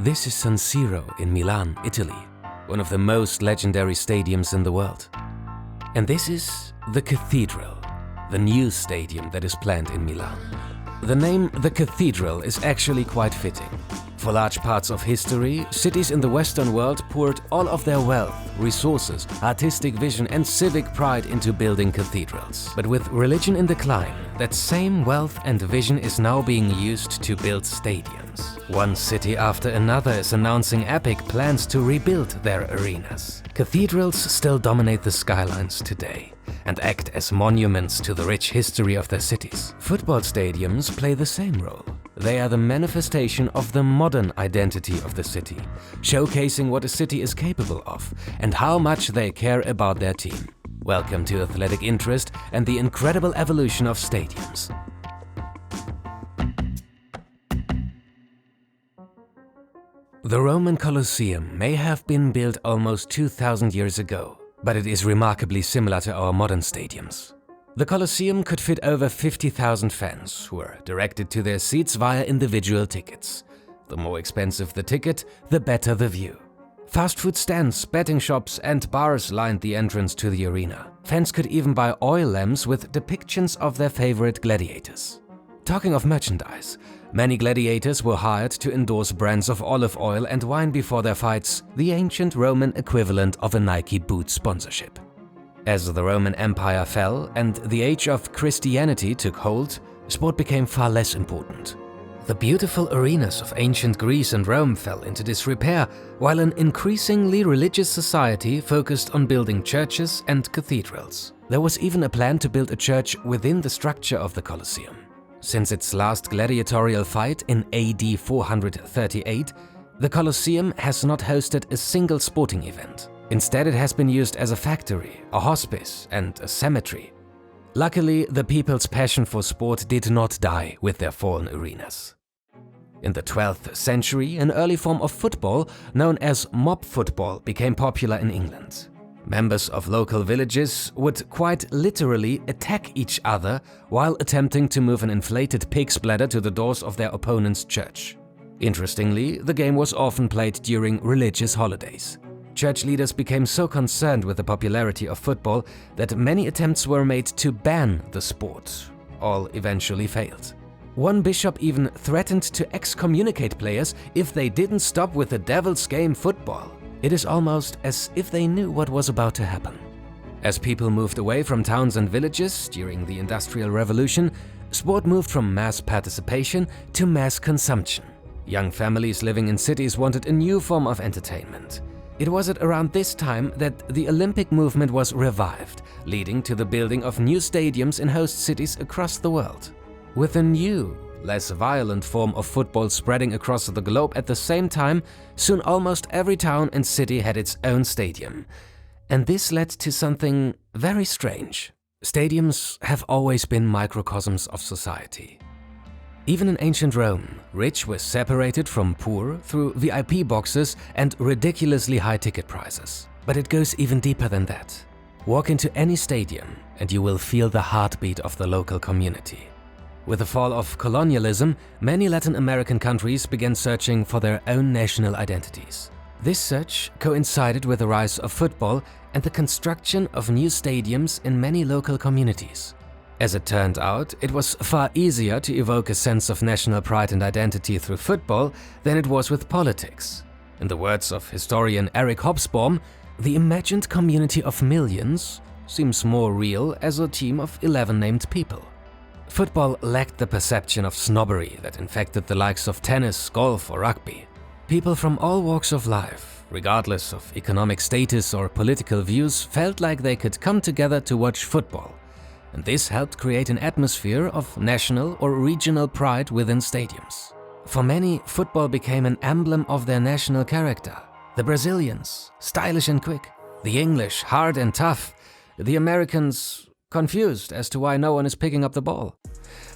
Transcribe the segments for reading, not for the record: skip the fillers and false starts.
This is San Siro in Milan, Italy, one of the most legendary stadiums in the world. And this is the Cathedral, the new stadium that is planned in Milan. The name The Cathedral is actually quite fitting. For large parts of history, cities in the Western world poured all of their wealth, resources, artistic vision and civic pride into building cathedrals. But with religion in decline, that same wealth and vision is now being used to build stadiums. One city after another is announcing epic plans to rebuild their arenas. Cathedrals still dominate the skylines today and act as monuments to the rich history of their cities. Football stadiums play the same role. They are the manifestation of the modern identity of the city, showcasing what a city is capable of and how much they care about their team. Welcome to athletic interest and the incredible evolution of stadiums. The Roman Colosseum may have been built almost 2,000 years ago, but it is remarkably similar to our modern stadiums. The Colosseum could fit over 50,000 fans, who were directed to their seats via individual tickets. The more expensive the ticket, the better the view. Fast food stands, betting shops and bars lined the entrance to the arena. Fans could even buy oil lamps with depictions of their favorite gladiators. Talking of merchandise, many gladiators were hired to endorse brands of olive oil and wine before their fights, the ancient Roman equivalent of a Nike boot sponsorship. As the Roman Empire fell and the age of Christianity took hold, sport became far less important. The beautiful arenas of ancient Greece and Rome fell into disrepair, while an increasingly religious society focused on building churches and cathedrals. There was even a plan to build a church within the structure of the Colosseum. Since its last gladiatorial fight in AD 438, the Colosseum has not hosted a single sporting event. Instead, it has been used as a factory, a hospice and a cemetery. Luckily, the people's passion for sport did not die with their fallen arenas. In the 12th century, an early form of football, known as mob football, became popular in England. Members of local villages would quite literally attack each other while attempting to move an inflated pig's bladder to the doors of their opponent's church. Interestingly, the game was often played during religious holidays. Church leaders became so concerned with the popularity of football that many attempts were made to ban the sport. All eventually failed. One bishop even threatened to excommunicate players if they didn't stop with the devil's game football. It is almost as if they knew what was about to happen. As people moved away from towns and villages during the Industrial Revolution, sport moved from mass participation to mass consumption. Young families living in cities wanted a new form of entertainment. It was at around this time that the Olympic movement was revived, leading to the building of new stadiums in host cities across the world. With a new, less violent form of football spreading across the globe at the same time, soon almost every town and city had its own stadium. And this led to something very strange. Stadiums have always been microcosms of society. Even in ancient Rome, rich were separated from poor through VIP boxes and ridiculously high ticket prices. But it goes even deeper than that. Walk into any stadium and you will feel the heartbeat of the local community. With the fall of colonialism, many Latin American countries began searching for their own national identities. This search coincided with the rise of football and the construction of new stadiums in many local communities. As it turned out, it was far easier to evoke a sense of national pride and identity through football than it was with politics. In the words of historian Eric Hobsbawm, the imagined community of millions seems more real as a team of 11 named people. Football lacked the perception of snobbery that infected the likes of tennis, golf or rugby. People from all walks of life, regardless of economic status or political views, felt like they could come together to watch football. And this helped create an atmosphere of national or regional pride within stadiums. For many, football became an emblem of their national character. The Brazilians, stylish and quick. The English, hard and tough. The Americans, confused as to why no one is picking up the ball.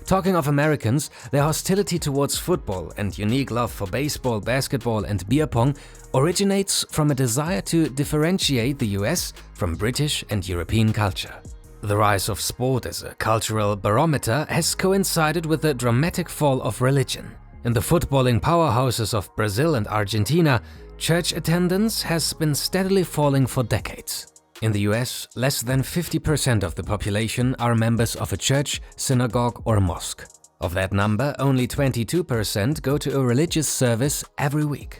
Talking of Americans, their hostility towards football and unique love for baseball, basketball and beer pong originates from a desire to differentiate the US from British and European culture. The rise of sport as a cultural barometer has coincided with the dramatic fall of religion. In the footballing powerhouses of Brazil and Argentina, church attendance has been steadily falling for decades. In the US, less than 50% of the population are members of a church, synagogue or mosque. Of that number, only 22% go to a religious service every week.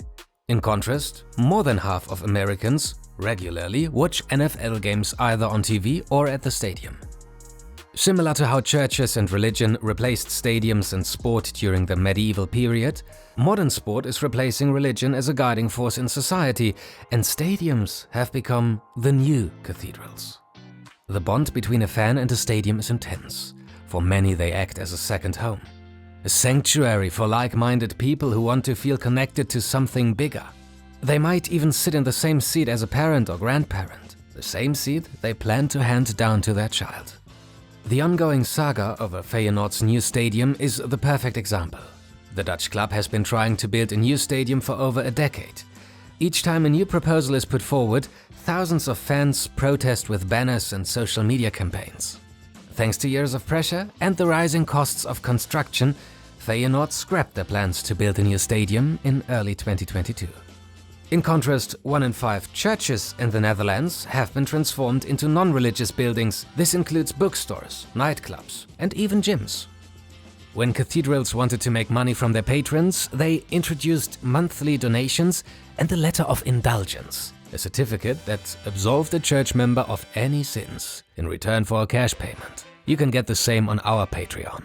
In contrast, more than half of Americans regularly watch NFL games either on TV or at the stadium. Similar to how churches and religion replaced stadiums and sport during the medieval period, modern sport is replacing religion as a guiding force in society, and stadiums have become the new cathedrals. The bond between a fan and a stadium is intense. For many, they act as a second home. A sanctuary for like-minded people who want to feel connected to something bigger. They might even sit in the same seat as a parent or grandparent, the same seat they plan to hand down to their child. The ongoing saga over Feyenoord's new stadium is the perfect example. The Dutch club has been trying to build a new stadium for over a decade. Each time a new proposal is put forward, thousands of fans protest with banners and social media campaigns. Thanks to years of pressure and the rising costs of construction, Feyenoord scrapped their plans to build a new stadium in early 2022. In contrast, 1 in 5 churches in the Netherlands have been transformed into non-religious buildings. This includes bookstores, nightclubs, and even gyms. When cathedrals wanted to make money from their patrons, they introduced monthly donations and the letter of indulgence, a certificate that absolved a church member of any sins in return for a cash payment. You can get the same on our Patreon.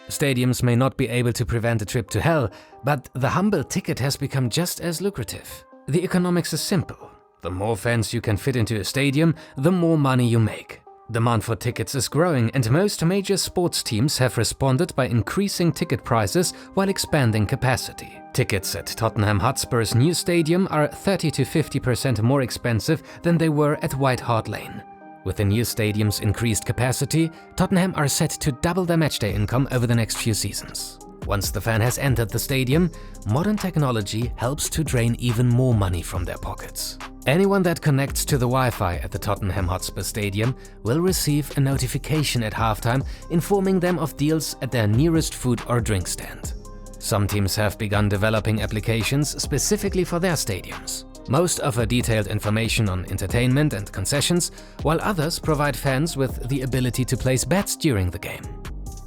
Stadiums may not be able to prevent a trip to hell, but the humble ticket has become just as lucrative. The economics is simple. The more fans you can fit into a stadium, the more money you make. Demand for tickets is growing, and most major sports teams have responded by increasing ticket prices while expanding capacity. Tickets at Tottenham Hotspur's new stadium are 30 to 50% more expensive than they were at White Hart Lane. With the new stadium's increased capacity, Tottenham are set to double their matchday income over the next few seasons. Once the fan has entered the stadium, modern technology helps to drain even more money from their pockets. Anyone that connects to the Wi-Fi at the Tottenham Hotspur Stadium will receive a notification at halftime informing them of deals at their nearest food or drink stand. Some teams have begun developing applications specifically for their stadiums. Most offer detailed information on entertainment and concessions, while others provide fans with the ability to place bets during the game.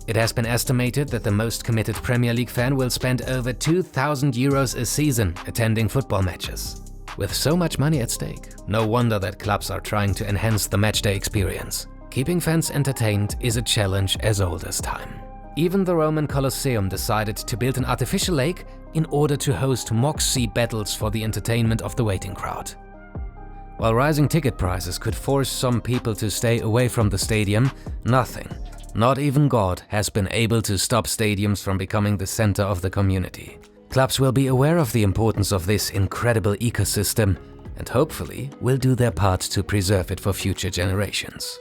It has been estimated that the most committed Premier League fan will spend over €2,000 a season attending football matches. With so much money at stake, no wonder that clubs are trying to enhance the matchday experience. Keeping fans entertained is a challenge as old as time. Even the Roman Colosseum decided to build an artificial lake in order to host mock sea battles for the entertainment of the waiting crowd. While rising ticket prices could force some people to stay away from the stadium, nothing, not even God, has been able to stop stadiums from becoming the center of the community. Clubs will be aware of the importance of this incredible ecosystem and hopefully will do their part to preserve it for future generations.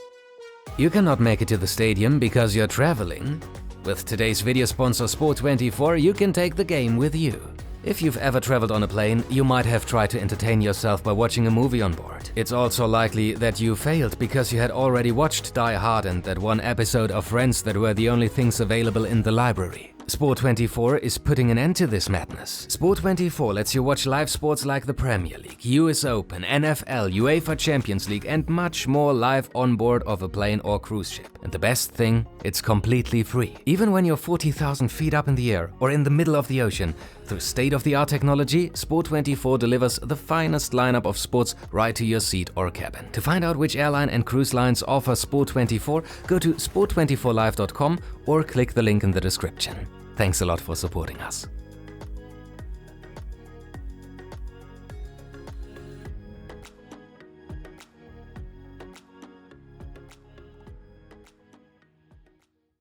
You cannot make it to the stadium because you're traveling? With today's video sponsor Sport24, you can take the game with you. If you've ever traveled on a plane, you might have tried to entertain yourself by watching a movie on board. It's also likely that you failed because you had already watched Die Hard and that one episode of Friends that were the only things available in the library. Sport24 is putting an end to this madness. Sport24 lets you watch live sports like the Premier League, US Open, NFL, UEFA Champions League and much more live on board of a plane or cruise ship. And the best thing, it's completely free. Even when you're 40,000 feet up in the air or in the middle of the ocean, through state-of-the-art technology, Sport24 delivers the finest lineup of sports right to your seat or cabin. To find out which airline and cruise lines offer Sport24, go to sport24live.com or click the link in the description. Thanks a lot for supporting us.